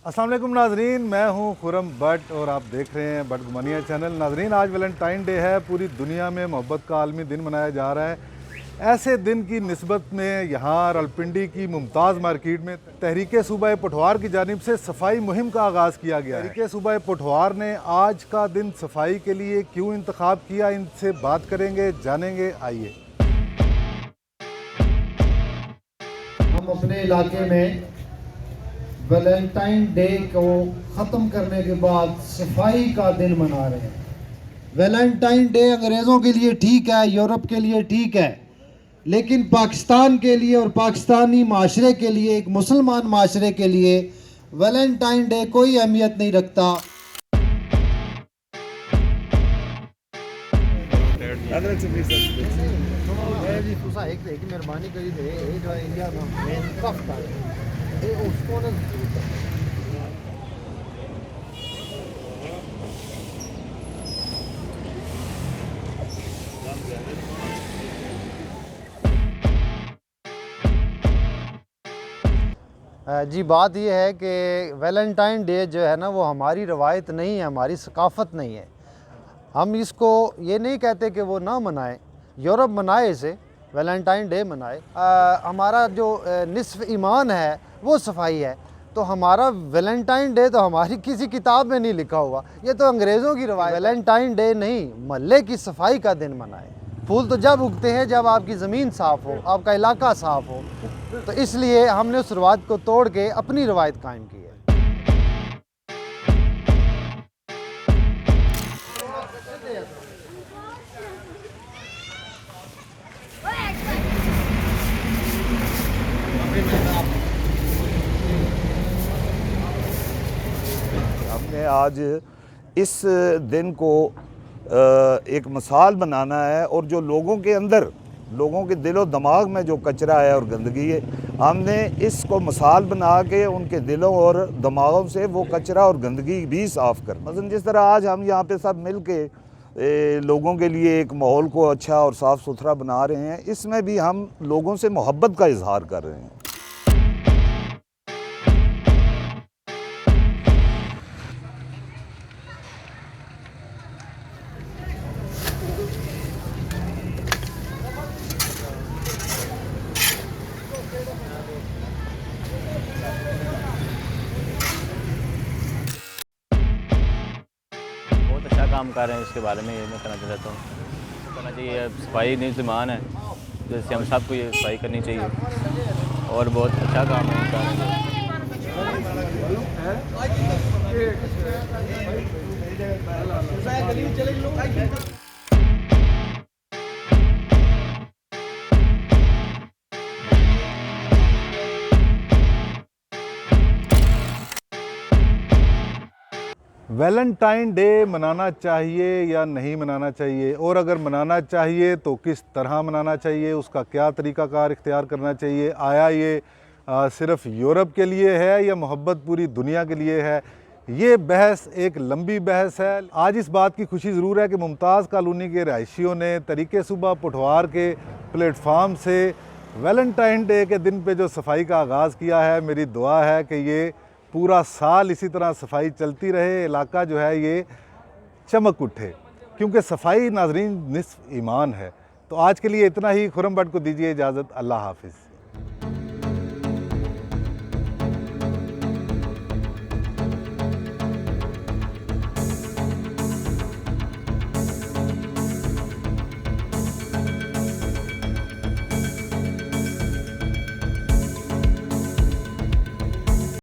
अस्सलाम वालेकुम नाजरीन, मैं हूं खुरम बट और आप देख रहे हैं बट गुमानिया चैनल। नाजरीन, आज वैलेंटाइन डे है। पूरी दुनिया में मोहब्बत का आलमी दिन मनाया जा रहा है। ऐसे दिन की निस्बत में यहाँ रावलपिंडी की मुमताज़ मार्केट में तहरीक सूबा पठवार की जानिब से सफाई मुहिम का आगाज़ किया गया है। तहरीक सूबा पठवार ने आज का दिन सफाई के लिए क्यों इंतखाब किया, इनसे बात करेंगे, जानेंगे। आइए। हम अपने इलाके में वैलेंटाइन डे को ख़त्म करने के बाद सफाई का दिन मना रहे हैं। वैलेंटाइन डे अंग्रेज़ों के लिए ठीक है, यूरोप के लिए ठीक है, लेकिन पाकिस्तान के लिए और पाकिस्तानी माशरे के लिए, एक मुसलमान माशरे के लिए वैलेंटाइन डे कोई अहमियत नहीं रखता। मेहरबानी करी थे जो इंडिया उसको जी, बात यह है कि वैलेंटाइन डे जो है ना, वो हमारी रवायत नहीं है, हमारी सकाफ़त नहीं है। हम इसको ये नहीं कहते कि वो ना मनाएं, यूरोप मनाए इसे, वैलेंटाइन डे मनाए। हमारा जो निस्फ़ ईमान है वो सफाई है, तो हमारा वैलेंटाइन डे तो हमारी किसी किताब में नहीं लिखा हुआ, ये तो अंग्रेज़ों की रवायत। वैलेंटाइन डे नहीं, महल्ले की सफाई का दिन मनाए। फूल तो जब उगते हैं जब आपकी ज़मीन साफ़ हो, आपका इलाका साफ़ हो, तो इसलिए हमने उस रवायत को तोड़ के अपनी रवायत कायम की है। हमने आज इस दिन को एक मिसाल बनाना है, और जो लोगों के अंदर, लोगों के दिलो दिमाग में जो कचरा है और गंदगी है, हमने इसको मिसाल बना के उनके दिलों और दिमागों से वो कचरा और गंदगी भी साफ़ कर। मसलन जिस तरह आज हम यहाँ पे सब मिल के लोगों के लिए एक माहौल को अच्छा और साफ़ सुथरा बना रहे हैं, इसमें भी हम लोगों से मोहब्बत का इजहार कर रहे हैं। अच्छा काम कर रहे हैं, इसके बारे में ये मैं कहना चाहता हूँ। करना चाहिए, सफाई निज़मान है, जैसे हम सबको ये सफाई करनी चाहिए, और बहुत अच्छा काम है उनका। वैलेंटाइन डे मनाना चाहिए या नहीं मनाना चाहिए, और अगर मनाना चाहिए तो किस तरह मनाना चाहिए, उसका क्या तरीक़ाकार इख्तियार करना चाहिए। आया ये सिर्फ़ यूरोप के लिए है या मोहब्बत पूरी दुनिया के लिए है, ये बहस एक लंबी बहस है। आज इस बात की खुशी ज़रूर है कि मुमताज़ कॉलोनी के रहायशियों ने तहरीक सूबा पठवार के प्लेटफार्म से वैलेंटाइन डे के दिन पे जो सफाई का आगाज़ किया है। मेरी दुआ है कि ये पूरा साल इसी तरह सफाई चलती रहे, इलाका जो है ये चमक उठे, क्योंकि सफाई नाजरीन निस्फ़ ईमान है। तो आज के लिए इतना ही। खुरम बट को दीजिए इजाज़त। अल्लाह हाफ़िज़।